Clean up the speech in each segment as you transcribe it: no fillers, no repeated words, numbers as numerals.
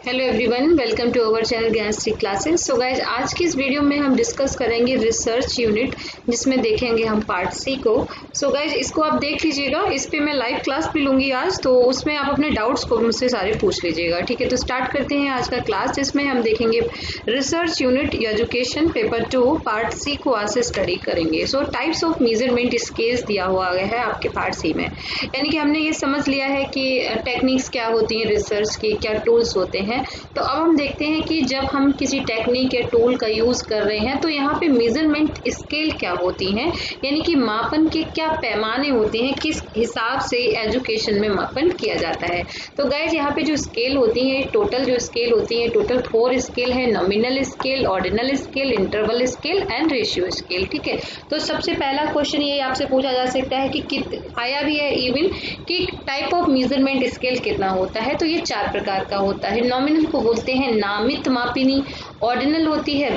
Hello everyone, welcome to our channel Gyanshree classes. So guys, आज की इस वीडियो में हम डिस्कस करेंगे रिसर्च यूनिट, जिसमें देखेंगे हम पार्ट सी को। सो गाइज, इसको आप देख लीजिएगा। इस पे मैं लाइव क्लास भी लूंगी आज, तो उसमें आप अपने डाउट्स को मुझसे सारे पूछ लीजिएगा। ठीक है, तो स्टार्ट करते हैं आज का क्लास, जिसमें हम देखेंगे research unit education paper 2 part C को आज से स्टडी करेंगे। So types of measurement scales दिया हुआ है आपके पार्ट सी में, यानी कि हमने ये समझ लिया है कि टेक्निक्स क्या होती हैं, रिसर्च की क्या टूल्स होते हैं। तो अब हम देखते हैं कि जब हम किसी टेक्निक या टूल का यूज कर रहे हैं तो यहाँ पे मेजरमेंट स्केल क्या होती हैं, यानी कि मापन के क्या पैमाने होते हैं, किस हिसाब से एजुकेशन में मापन किया जाता है। तो गाइज, यहाँ पे जो स्केल होती है, टोटल जो स्केल होती है, टोटल 4 स्केल है। Nominal scale, ordinal scale, interval scale and ratio scale. ठीक है, तो सबसे पहला क्वेश्चन ये आपसे पूछा जा सकता है कि आया भी है इवन कि टाइप ऑफ मेजरमेंट स्केल कितना होता है। तो ये 4 प्रकार का होता है। नॉमिनल को बोलते हैं नामित मापिनी, ऑर्डिनल होती है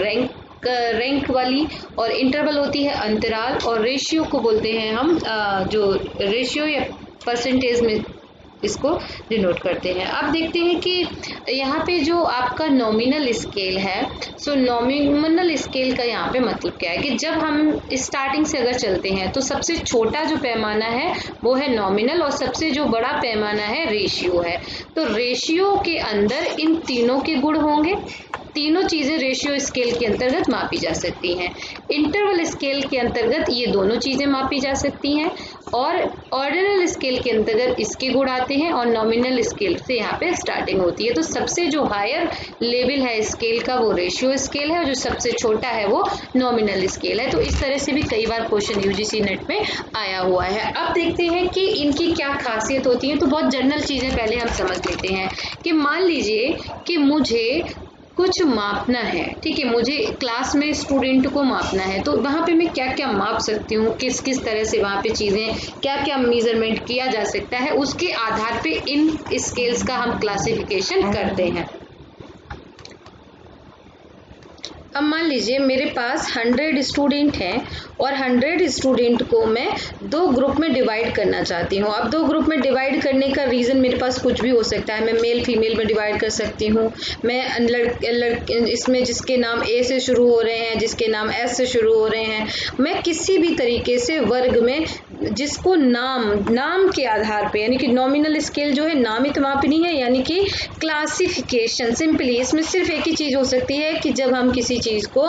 रैंक वाली, और इंटरवल होती है अंतराल, और रेशियो को बोलते हैं हम जो रेशियो या परसेंटेज में इसको डिनोट करते हैं। अब देखते हैं कि यहाँ पे जो आपका नॉमिनल स्केल है, सो नॉमिनल स्केल का यहाँ पे मतलब क्या है कि जब हम स्टार्टिंग से अगर चलते हैं तो सबसे छोटा जो पैमाना है वो है नॉमिनल, और सबसे जो बड़ा पैमाना है रेशियो है। तो रेशियो के अंदर इन तीनों के गुण होंगे। तीनों चीजें रेशियो स्केल के अंतर्गत मापी जा सकती हैं। इंटरवल स्केल के अंतर्गत ये दोनों चीजें मापी जा सकती हैं, और ऑर्डिनल स्केल के अंतर्गत इसके गुण आते हैं, और नॉमिनल स्केल से यहाँ पे स्टार्टिंग होती है। तो सबसे जो हायर लेवल है स्केल का वो रेशियो स्केल है, और जो सबसे छोटा है वो नॉमिनल स्केल है। तो इस तरह से भी कई बार क्वेश्चन यूजीसी नेट में आया हुआ है। अब देखते हैं कि इनकी क्या खासियत होती है। तो बहुत जनरल चीजें पहले हम समझ लेते हैं कि मान लीजिए कि मुझे कुछ मापना है। ठीक है, मुझे क्लास में स्टूडेंट को मापना है, तो वहाँ पे मैं क्या क्या माप सकती हूँ, किस किस तरह से वहाँ पे चीज़ें क्या क्या मेजरमेंट किया जा सकता है, उसके आधार पे इन स्केल्स का हम क्लासिफिकेशन करते हैं। अब मान लीजिए मेरे पास 100 स्टूडेंट हैं, और 100 स्टूडेंट को मैं 2 ग्रुप में डिवाइड करना चाहती हूँ। अब 2 ग्रुप में डिवाइड करने का रीज़न मेरे पास कुछ भी हो सकता है। मैं मेल फीमेल में डिवाइड कर सकती हूँ, मैं इसमें जिसके नाम ए से शुरू हो रहे हैं, जिसके नाम एस से शुरू हो रहे हैं, मैं किसी भी तरीके से वर्ग में जिसको नाम के आधार पे, यानी कि नॉमिनल स्केल जो है नामित मापनी है, यानी कि क्लासिफिकेशन। सिंपली इसमें सिर्फ एक ही चीज हो सकती है कि जब हम किसी चीज को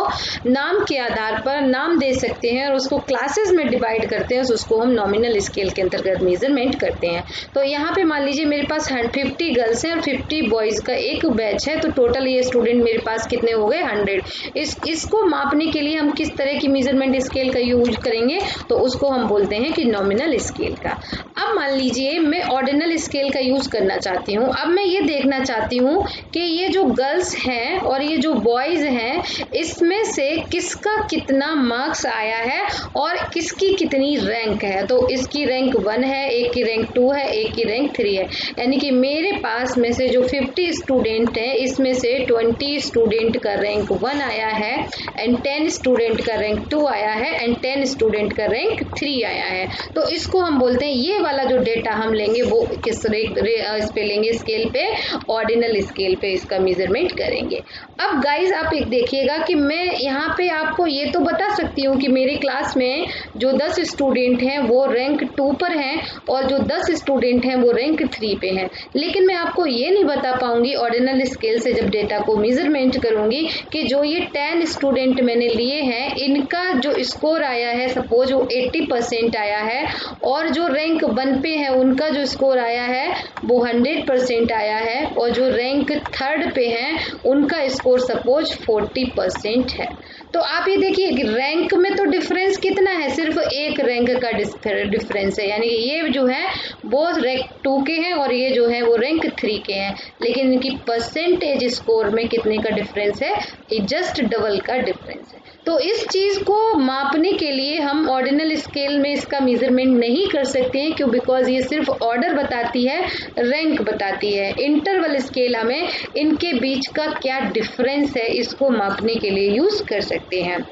नाम के आधार पर नाम दे सकते हैं और उसको क्लासेस में डिवाइड करते हैं, तो उसको हम नॉमिनल स्केल के अंतर्गत मेजरमेंट करते हैं। तो यहाँ पे मान लीजिए मेरे पास 50 गर्ल्स हैं और 50 बॉयज का एक बैच है, तो टोटल ये स्टूडेंट मेरे पास कितने हो गए, 100। इसको मापने के लिए हम किस तरह की मेजरमेंट स्केल का यूज करेंगे, तो उसको हम बोलते हैं कि नॉमिनल स्केल का। अब मान लीजिए मैं ऑर्डिनल स्केल का यूज करना चाहती हूँ। अब मैं ये देखना चाहती हूँ कि ये जो गर्ल्स हैं और ये जो बॉयज हैं, इसमें से किसका कितना मार्क्स आया है और किसकी कितनी रैंक है। तो इसकी रैंक 1 है, एक की रैंक 2 है, एक की रैंक 3 है। यानी कि मेरे पास में से जो 50 स्टूडेंट हैं, इसमें से 20 स्टूडेंट का रैंक 1 आया है, एंड 10 स्टूडेंट का रैंक 2 आया है, एंड 10 स्टूडेंट का रैंक 3 आया है। तो इसको हम बोलते हैं, ये वाला जो डेटा हम लेंगे वो किस इस पे लेंगे, स्केल पे, ऑर्डिनल स्केल पे इसका मेजरमेंट करेंगे। अब गाइज आप एक देखिएगा कि मैं यहाँ पे आपको ये तो बता सकती हूँ कि मेरी क्लास में जो 10 स्टूडेंट हैं वो रैंक 2 पर हैं, और जो 10 स्टूडेंट हैं वो रैंक 3 पे हैं। लेकिन मैं आपको ये नहीं बता पाऊंगी ऑर्डिनल स्केल से जब डेटा को मेजरमेंट करूंगी कि जो ये 10 स्टूडेंट मैंने लिए हैं, इनका जो स्कोर आया है, सपोज वो 80% आया है, और जो रैंक 1 पे है उनका जो स्कोर आया है वो 100% आया है, और जो रैंक 3rd पे हैं उनका स्कोर सपोज 40% है। तो आप ये देखिए कि रैंक में तो डिफरेंस कितना है, सिर्फ एक रैंक का डिफरेंस है। यानी कि ये जो है वो रैंक 2 के हैं और ये जो है वो रैंक 3 के हैं, लेकिन इनकी परसेंटेज स्कोर में कितने का डिफरेंस है, ये जस्ट डबल का डिफरेंस है। तो इस चीज को मापने के लिए हम ऑर्डिनल स्केल में इसका मेजरमेंट नहीं कर सकते हैं, क्यों, बिकॉज ये सिर्फ ऑर्डर बताती है, रैंक बताती है। इंटरवल स्केल हमें इनके बीच का क्या डिफरेंस है इसको मापने के लिए यूज कर सकते हैं।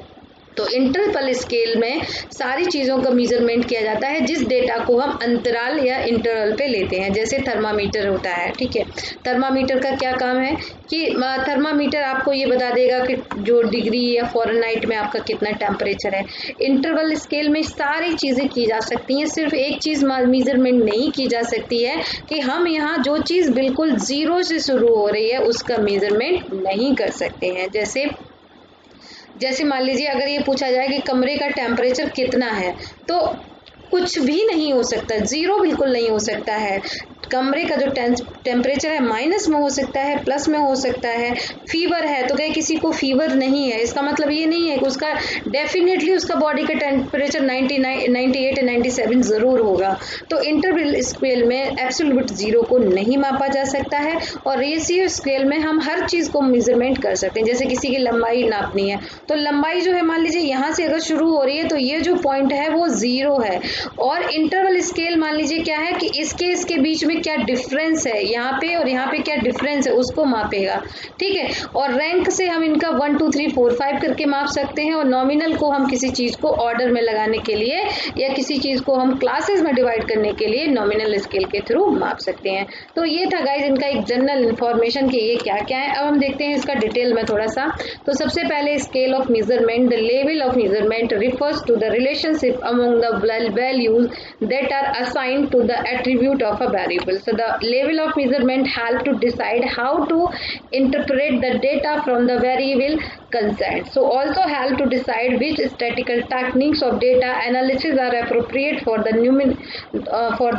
तो इंटरवल स्केल में सारी चीज़ों का मेजरमेंट किया जाता है जिस डेटा को हम अंतराल या इंटरवल पे लेते हैं। जैसे थर्मामीटर होता है, ठीक है, थर्मामीटर का क्या काम है कि थर्मामीटर आपको ये बता देगा कि जो डिग्री या फ़ारेनहाइट में आपका कितना टेम्परेचर है। इंटरवल स्केल में सारी चीज़ें की जा सकती हैं, सिर्फ एक चीज़ मेजरमेंट नहीं की जा सकती है कि हम यहाँ जो चीज़ बिल्कुल ज़ीरो से शुरू हो रही है उसका मेजरमेंट नहीं कर सकते हैं। जैसे मान लीजिए अगर ये पूछा जाए कि कमरे का टेम्परेचर कितना है, तो कुछ भी नहीं हो सकता, ज़ीरो बिल्कुल नहीं हो सकता है। कमरे का जो टेम्परेचर है माइनस में हो सकता है, प्लस में हो सकता है। फीवर है तो कहीं किसी को फीवर नहीं है, इसका मतलब ये नहीं है कि उसका डेफिनेटली उसका बॉडी का टेम्परेचर 99, 98 या 97 ज़रूर होगा। तो इंटरवल स्केल में एब्सोल्यूट ज़ीरो को नहीं मापा जा सकता है, और रेशियो स्केल में हम हर चीज़ को मेजरमेंट कर सकते हैं। जैसे किसी की लंबाई नापनी है तो लंबाई जो है मान लीजिए यहाँ से अगर शुरू हो रही है तो ये जो पॉइंट है वो ज़ीरो है, और इंटरवल स्केल मान लीजिए क्या है कि इसके बीच में क्या डिफरेंस है, यहाँ पे और यहाँ पे क्या डिफरेंस है उसको मापेगा, ठीक है। और रैंक से हम इनका 1 2 3 4 5 करके माप सकते हैं, और नॉमिनल को हम किसी चीज़ को ऑर्डर में लगाने के लिए या किसी चीज़ को हम क्लासेस में डिवाइड करने के लिए नॉमिनल स्केल के थ्रू माप सकते हैं। तो ये था गाइज इनका एक जनरल इन्फॉर्मेशन कि ये क्या क्या है। अब हम देखते हैं इसका डिटेल में थोड़ा सा। तो सबसे पहले scale of measurement, the level of measurement refers to the relationship among the values that are assigned to the attribute of a variable. So the level of measurement help to decide how to interpret the data from the variable concerned. So also help to decide which statistical techniques of data analysis are appropriate for the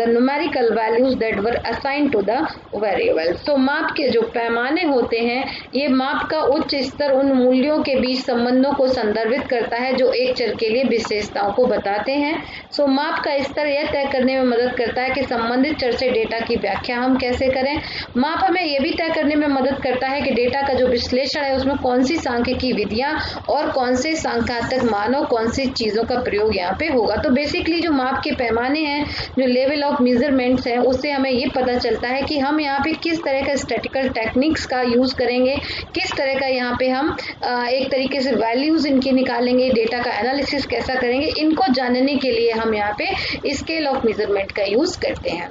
numerical values that were assigned to the variable. So माप के जो पैमाने होते हैं, ये माप का उच्च स्तर उन मूल्यों के बीच संबंधों को संदर्भित करता है जो एक चर के लिए विशेषताओं को बताते हैं। So माप का स्तर यह तय करने में मदद करता है कि संबंधित चर से डेटा की व्याख्या हम कैसे करें। माप हमें यह भी तय करने में मदद करता है कि डेटा का जो विश्लेषण है उसमें कौन सी सांख्यिकी विधियां और कौन से सांख्यिक मानों, कौन सी चीज़ों का प्रयोग यहाँ पे होगा। तो बेसिकली जो माप के पैमाने हैं, जो लेवल ऑफ मेजरमेंट्स हैं, उससे हमें ये पता चलता है कि हम यहाँ पे किस तरह का स्टैटिस्टिकल टेक्निक्स का यूज़ करेंगे, किस तरह का यहाँ पे हम एक तरीके से वैल्यूज़ इनकी निकालेंगे, डेटा का एनालिसिस कैसा करेंगे। इनको जानने के लिए हम यहाँ पे स्केल ऑफ मेजरमेंट का यूज़ करते हैं।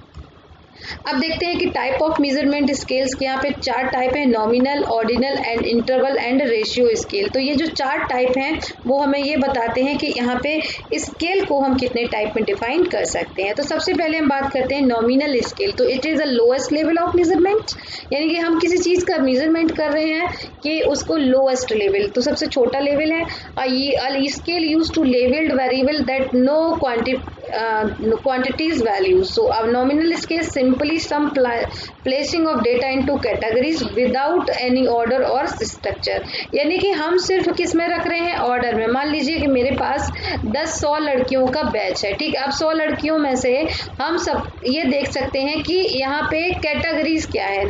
अब देखते हैं कि टाइप ऑफ मेजरमेंट स्केल्स के यहाँ पे 4 टाइप है, nominal, ordinal and interval and ratio scale. तो ये जो 4 टाइप हैं वो हमें ये बताते हैं कि यहाँ पे स्केल को हम कितने टाइप में डिफाइन कर सकते हैं। तो सबसे पहले हम बात करते हैं नॉमिनल स्केल। तो it is the lowest level of measurement, यानी कि हम किसी चीज़ का मेजरमेंट कर रहे हैं कि उसको लोएस्ट लेवल, तो सबसे छोटा लेवल है। ये scale use to levelled variable that no quantities values. So our nominal scale simply some placing of data into categories without any order or structure. यानी कि हम सिर्फ किस में रख रहे हैं, ऑर्डर में। मान लीजिए कि मेरे पास 100 लड़कियों का बैच है, ठीक है। अब 100 लड़कियों में से हम सब ये देख सकते हैं कि यहाँ पे कैटेगरीज क्या है,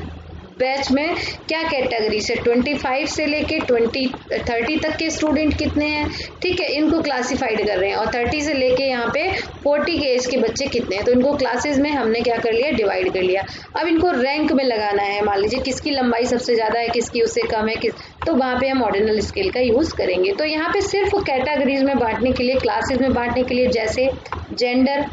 बैच में क्या कैटेगरीज है, 25 से लेके 30 तक के स्टूडेंट कितने हैं, ठीक है, इनको क्लासिफाइड कर रहे हैं। और 30 से लेके यहाँ पे 40 के एज के बच्चे कितने हैं, तो इनको क्लासेस में हमने क्या कर लिया, डिवाइड कर लिया। अब इनको रैंक में लगाना है, मान लीजिए किसकी लंबाई सबसे ज़्यादा है, किसकी उससे कम है, तो वहाँ पे हम ऑर्डिनल स्केल का यूज़ करेंगे। तो यहाँ पे सिर्फ कैटेगरीज में बांटने के लिए, क्लासेस में बांटने के लिए, जैसे जेंडर,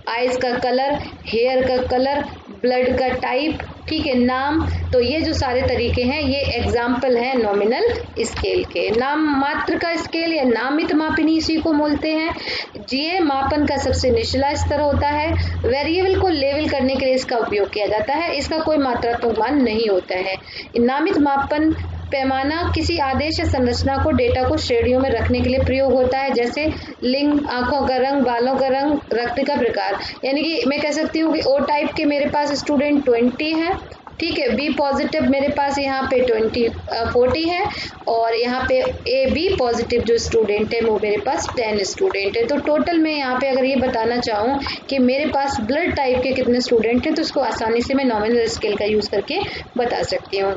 आइज का कलर, हेयर का कलर, ब्लड का टाइप, ठीक है, नाम, तो ये जो सारे तरीके हैं ये एग्जाम्पल हैं नॉमिनल स्केल के। नाम मात्र का स्केल या नामित मापनी इसी को बोलते हैं। ये मापन का सबसे निचला स्तर होता है। वेरिएबल को लेवल करने के लिए इसका उपयोग किया जाता है, इसका कोई मात्रात्मक मान नहीं होता है। नामित मापन पैमाना किसी आदेश या संरचना को, डेटा को श्रेणियों में रखने के लिए प्रयोग होता है, जैसे लिंग, आंखों का रंग, बालों का रंग, रक्त का प्रकार। यानी कि मैं कह सकती हूँ कि ओ टाइप के मेरे पास स्टूडेंट 20 है, ठीक है, बी पॉजिटिव मेरे पास यहाँ पे 40 है, और यहाँ पे ए बी पॉजिटिव जो स्टूडेंट है वो मेरे पास 10 स्टूडेंट है। तो टोटल में यहाँ पे अगर ये बताना चाहूँ कि मेरे पास ब्लड टाइप के कितने स्टूडेंट हैं, तो इसको आसानी से मैं नॉमिनल स्केल का यूज़ करके बता सकती हूँ।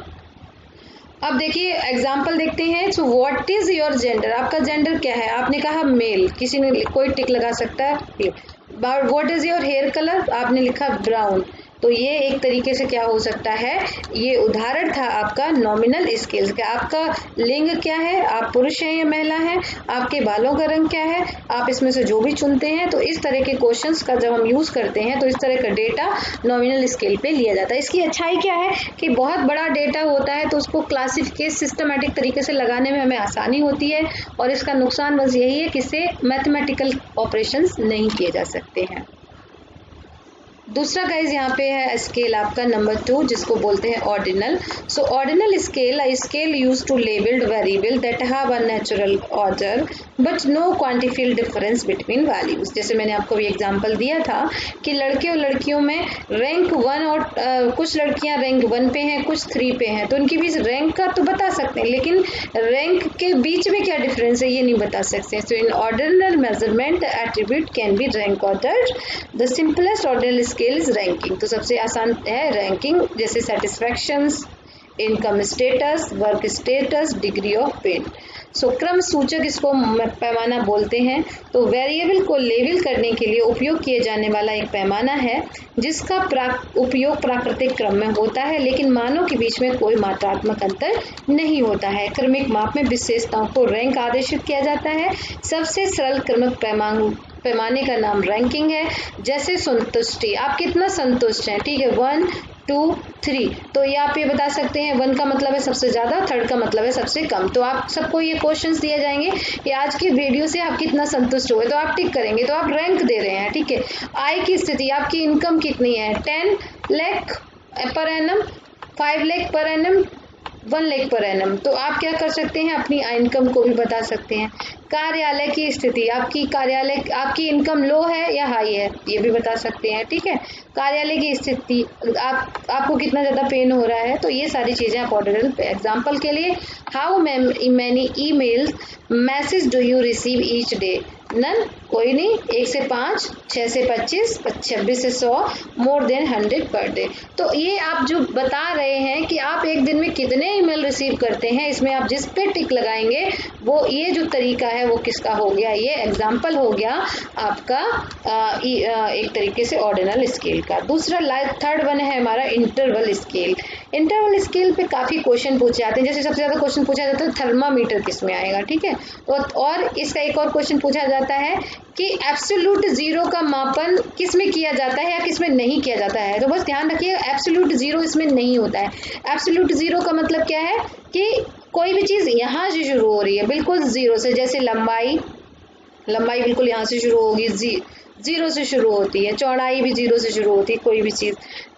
अब देखिए एग्जाम्पल देखते हैं। So what is your gender, आपका जेंडर क्या है, आपने कहा मेल, किसी ने कोई टिक लगा सकता है। What is your hair colour, आपने लिखा ब्राउन, तो ये एक तरीके से क्या हो सकता है, ये उदाहरण था आपका नॉमिनल स्केल्स का। आपका लिंग क्या है, आप पुरुष हैं या महिला हैं, आपके बालों का रंग क्या है, आप इसमें से जो भी चुनते हैं। तो इस तरह के क्वेश्चंस का जब हम यूज करते हैं तो इस तरह का डेटा नॉमिनल स्केल पे लिया जाता है। इसकी अच्छाई क्या है कि बहुत बड़ा डेटा होता है तो उसको क्लासिफिकेट सिस्टमैटिक तरीके से लगाने में हमें आसानी होती है, और इसका नुकसान बस यही है कि इससे मैथमेटिकल ऑपरेशंस नहीं किए जा सकते हैं। दूसरा गाइज यहाँ पे है स्केल आपका नंबर 2, जिसको बोलते हैं ordinal. So ordinal scale, a scale use to labelled variable that have a natural order but no quantified difference between values. जैसे मैंने आपको भी एग्जांपल दिया था कि लड़के और लड़कियों में रैंक 1 और कुछ लड़कियां रैंक 1 पे हैं, कुछ 3 पे हैं, तो उनके बीच रैंक का तो बता सकते हैं, लेकिन रैंक के बीच में क्या डिफरेंस है ये नहीं बता सकते। So in ordinal measurement attribute can be rank ordered. The simplest ordinal scale is ranking. तो सबसे आसान है रैंकिंग, जैसे satisfactions, income status, work status, degree of pain. So क्रम सूचक इसको पैमाना बोलते हैं। तो वेरिएबल को लेबल करने के लिए उपयोग किए जाने वाला एक पैमाना है जिसका उपयोग प्राकृतिक क्रम में होता है, लेकिन मानों के बीच में कोई मात्रात्मक अंतर नहीं होता है। क्रमिक माप में विशेषताओं को रैंक आदेशित किया जाता है। सबसे सरल क्रमिक पैमाने का नाम रैंकिंग है। जैसे संतुष्टि, आप कितना संतुष्ट हैं, ठीक है, 1 2 3, तो ये आप ये बता सकते हैं 1 का मतलब है सबसे ज्यादा, 3 का मतलब है सबसे कम। तो आप सबको ये क्वेश्चंस दिए जाएंगे कि आज की वीडियो से आप कितना संतुष्ट हुए, तो आप टिक करेंगे, तो आप रैंक दे रहे हैं, ठीक है। आय की स्थिति, आपकी इनकम कितनी है, 10 lakh per annum, 5 lakh per annum, 1 lakh per annum. तो आप क्या कर सकते हैं, अपनी इनकम को भी बता सकते हैं। कार्यालय की स्थिति, आपकी इनकम लो है या हाई है, ये भी बता सकते हैं, ठीक है। कार्यालय की स्थिति, आपको कितना ज्यादा पेन हो रहा है, तो ये सारी चीजें आप ऑर्डिनल। एग्जांपल के लिए, how many emails message do you receive each day, none, कोई नहीं, 1 से 5, 6 से 25, 26 से 100, मोर देन 100 पर डे। तो ये आप जो बता रहे हैं कि आप एक दिन में कितने ईमेल रिसीव करते हैं, इसमें आप जिस पे टिक लगाएंगे वो ये जो तरीका है वो किसका हो गया, ये एग्जाम्पल हो गया आपका एक तरीके से ऑर्डिनल स्केल का। दूसरा थर्ड वन है हमारा इंटरवल स्केल। इंटरवल स्केल पे काफी क्वेश्चन पूछे जाते हैं। जैसे सबसे ज्यादा क्वेश्चन पूछा जाता है थर्मामीटर किस में आएगा, ठीक है। और इसका एक और क्वेश्चन पूछा जाता है कि एब्सोल्यूट जीरो का मापन किस में किया जाता है या किस में नहीं किया जाता है। तो बस ध्यान रखिए, एब्सोल्यूट जीरो इसमें नहीं होता है। एब्सोल्यूट जीरो का मतलब क्या है कि कोई भी चीज यहाँ से शुरू हो रही है बिल्कुल जीरो से, जैसे लंबाई बिल्कुल यहाँ से शुरू होगी, जीरो से शुरू होती है, चौड़ाई भी जीरो से शुरू होती है, कोई भी चीज।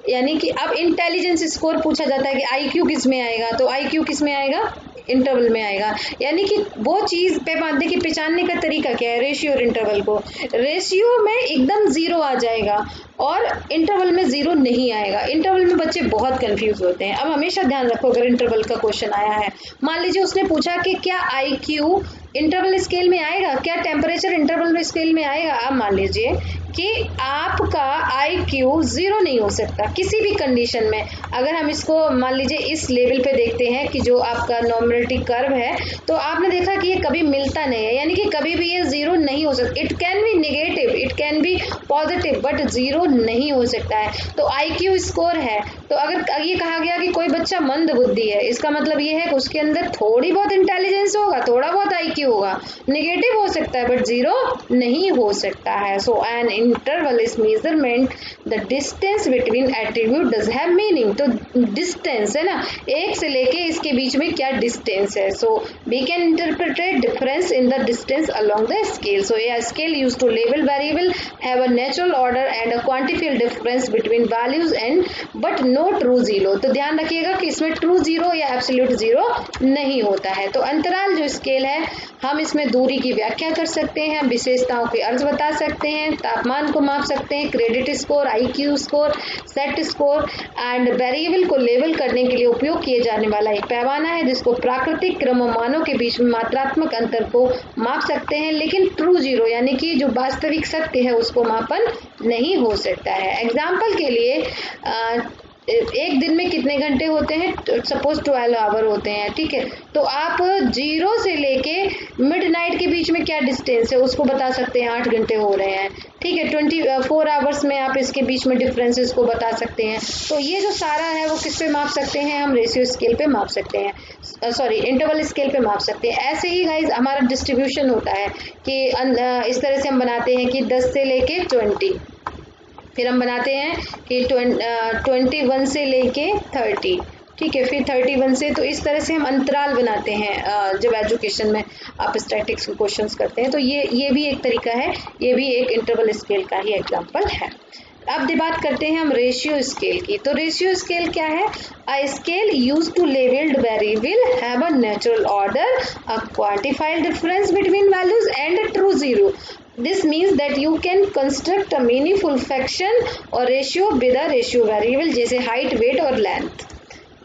यानी कि अब इंटेलिजेंस स्कोर पूछा जाता है कि आईक्यू किस में आएगा, तो आईक्यू किस में आएगा, इंटरवल में आएगा। यानी कि वो चीज देखिए पहचानने का तरीका क्या है, रेशियो और इंटरवल को। रेशियो में एकदम जीरो आ जाएगा और इंटरवल में जीरो नहीं आएगा। इंटरवल में बच्चे बहुत कंफ्यूज होते हैं। अब हमेशा ध्यान रखो, अगर इंटरवल का क्वेश्चन आया है, मान लीजिए उसने पूछा कि क्या आईक्यू इंटरवल स्केल में आएगा, क्या टेम्परेचर इंटरवल स्केल में आएगा। अब मान लीजिए कि आपका आईक्यू जीरो नहीं हो सकता किसी भी कंडीशन में। अगर हम इसको मान लीजिए इस लेवल पे देखते हैं कि जो आपका नॉमिनलिटी कर्व है, तो आपने देखा कि ये कभी मिलता नहीं है, यानी कि कभी भी ये जीरो नहीं हो सकता। It can be negative, it can be positive, but zero नहीं हो सकता है। तो आईक्यू स्कोर है, तो अगर ये कहा गया कि कोई बच्चा मंद बुद्धि है, इसका मतलब ये है कि उसके अंदर थोड़ी बहुत इंटेलिजेंस होगा, थोड़ा बहुत आईक्यू होगा, नेगेटिव हो सकता है बट जीरो नहीं हो सकता है। So an interval is measurement the distance between attribute does have meaning. तो डिस्टेंस है ना, एक से लेके इसके बीच में क्या डिस्टेंस है। So we can interpret difference in the distance along the scale. So a scale use to label variable have a natural order and a quantified difference between values and but no true zero. तो ध्यान रखिएगा कि इसमें true zero या absolute zero नहीं होता है। तो अंतराल जो स्केल है, हम इसमें दूरी की व्याख्या कर सकते हैं, विशेषताओं के अर्थ बता सकते हैं, तापमान को माप सकते हैं, credit score, IQ score, set score and variable को लेबल करने के लिए उपयोग किए जाने वाला एक पैमाना है जिसको प्राकृतिक क्रम मानों के बीच में मात्रात्मक अंतर को माप सकते हैं, लेकिन ट्रू जीरो यानी कि जो वास्तविक सत्य है उसको मापन नहीं हो सकता है। एग्जाम्पल के लिए एक दिन में कितने घंटे होते हैं, सपोज 12 आवर होते हैं, ठीक है। तो आप 0 से लेके मिडनाइट के बीच में क्या डिस्टेंस है उसको बता सकते हैं, 8 घंटे हो रहे हैं, ठीक है। 24 आवर्स में आप इसके बीच में डिफरेंसेस को बता सकते हैं। तो ये जो सारा है वो किस पे माप सकते हैं, हम रेशियो स्केल पे माप सकते हैं, सॉरी इंटरवल स्केल पे माप सकते हैं। ऐसे ही गाइज हमारा डिस्ट्रीब्यूशन होता है कि इस तरह से हम बनाते हैं कि 10 से लेके 20, फिर हम बनाते हैं कि 21 से लेके 30, ठीक है, फिर 31 से, तो इस तरह से हम अंतराल बनाते हैं जब एजुकेशन में आप स्टैटिक्स के क्वेश्चंस करते हैं। तो ये भी एक तरीका है, ये भी एक इंटरवल स्केल का ही एग्जांपल है। अब बात करते हैं हम रेशियो स्केल की। तो रेशियो स्केल क्या है, a scale use to levelled variable have a natural order, a quantified difference between values and a true zero. This means that you can construct a meaningful fraction or ratio with a ratio variable जैसे height, weight और length.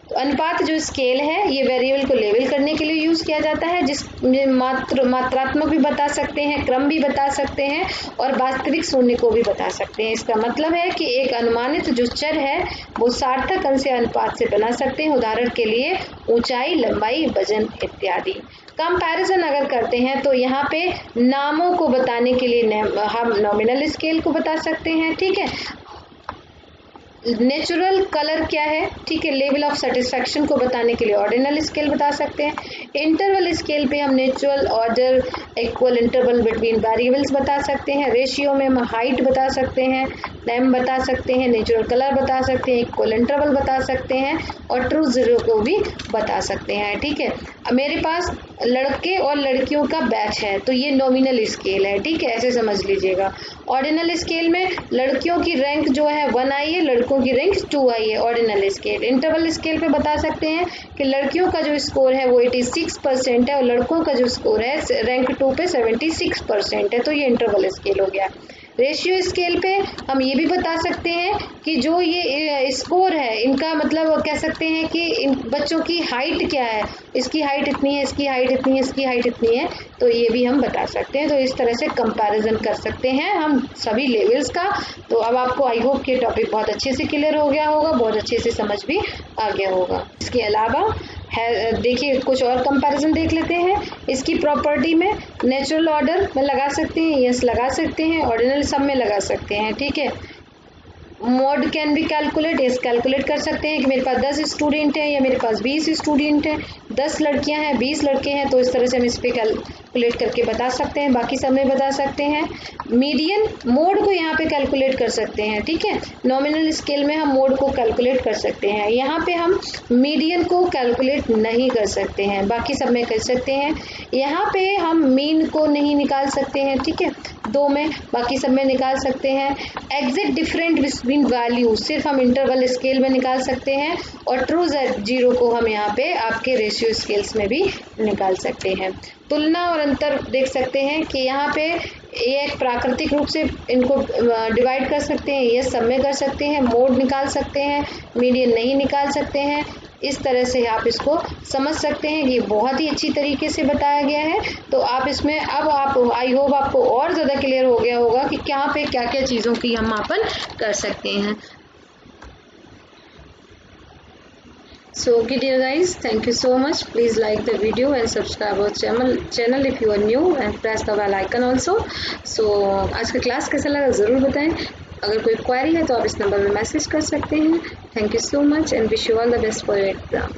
तो अनुपात जो scale है ये variable को level करने के लिए यूज किया जाता है, जिसमें मात्रात्मक भी बता सकते हैं, क्रम भी बता सकते हैं और वास्तविक शून्य को भी बता सकते हैं। इसका मतलब है कि एक अनुमानित जो चर है वो सार्थक अंश या अनुपात से बना सकते हैं, उदाहरण के लिए ऊंचाई, लंबाई, वजन इत्यादि। कंपैरिजन अगर करते हैं तो यहाँ पे नामों को बताने के लिए हम नॉमिनल स्केल को बता सकते हैं, ठीक है। नेचुरल कलर क्या है, ठीक है, लेवल ऑफ सेटिस्फेक्शन को बताने के लिए ऑर्डिनल स्केल बता सकते हैं। इंटरवल स्केल पे हम natural order, equal interval between variables बता सकते हैं। रेशियो में हम हाइट बता सकते हैं, टाइम बता सकते हैं, नेचुरल कलर बता सकते हैं, इक्वल इंटरवल बता सकते हैं और ट्रू जीरो को भी बता सकते हैं, ठीक है। मेरे पास लड़के और लड़कियों का बैच है तो ये नॉमिनल स्केल है, ठीक है, ऐसे समझ लीजिएगा। ऑर्डिनल स्केल में लड़कियों की रैंक जो है 1 आई है, लड़कों की रैंक 2 आई है, ऑर्डिनल स्केल। इंटरवल स्केल पे बता सकते हैं कि लड़कियों का जो स्कोर है वो 86% है और लड़कों का जो स्कोर है रैंक 2 पे 76% है, तो ये इंटरवल स्केल हो गया। रेशियो स्केल पे हम ये भी बता सकते हैं कि जो ये स्कोर है इनका मतलब कह सकते हैं कि इन बच्चों की हाइट क्या है, इसकी हाइट इतनी है, इसकी हाइट इतनी है, इसकी हाइट इतनी है, तो ये भी हम बता सकते हैं। तो इस तरह से कंपैरिजन कर सकते हैं हम सभी लेवल्स का। तो अब आपको आई होप कि टॉपिक बहुत अच्छे से क्लियर हो गया होगा, बहुत अच्छे से समझ भी आ गया होगा। इसके अलावा है, देखिए कुछ और कंपैरिजन देख लेते हैं। इसकी प्रॉपर्टी में नेचुरल ऑर्डर में लगा सकते हैं, यस लगा सकते हैं, ऑर्डिनल सब में लगा सकते हैं, ठीक है। Mode can be calculate, yes calculate कर सकते हैं कि मेरे पास 10 स्टूडेंट हैं या मेरे पास 20 स्टूडेंट हैं, 10 लड़कियां हैं, 20 लड़के हैं, तो इस तरह से हम इस पर कैलकुलेट करके बता सकते हैं, बाकी सब में बता सकते हैं। मीडियन मोड को यहाँ पे कैलकुलेट कर सकते हैं, ठीक है। नॉमिनल स्केल में हम मोड को कैलकुलेट कर सकते हैं, यहाँ पे हम मीडियन को कैलकुलेट नहीं कर सकते हैं, बाकी सब में कर सकते हैं। यहाँ पे हम मीन को नहीं निकाल सकते हैं, ठीक है, 2 में, बाकी सब में निकाल सकते हैं। एग्जैक्ट डिफरेंट बिटवीन वैल्यू सिर्फ हम इंटरवल स्केल में निकाल सकते हैं और ट्रू जीरो को हम यहाँ पे आपके रेशियो स्केल्स में भी निकाल सकते हैं। तुलना और अंतर देख सकते हैं कि यहाँ पे ये एक प्राकृतिक रूप से इनको डिवाइड कर सकते हैं, ये सब में कर सकते हैं, मोड निकाल सकते हैं, मीडियन नहीं निकाल सकते हैं। इस तरह से आप इसको समझ सकते हैं कि बहुत ही अच्छी तरीके से बताया गया है। तो आप इसमें अब आप आई होप आपको और ज़्यादा क्लियर हो गया होगा कि क्या पे क्या क्या चीज़ों की हम मापन कर सकते हैं। So okay dear guys, thank you so much. Please like the video and subscribe our channel if you are new and press the bell icon also. So आज का क्लास कैसा लगा ज़रूर बताएं। अगर कोई क्वेरी है तो आप इस नंबर में मैसेज कर सकते हैं। Thank you so much and wish you all the best for your exam.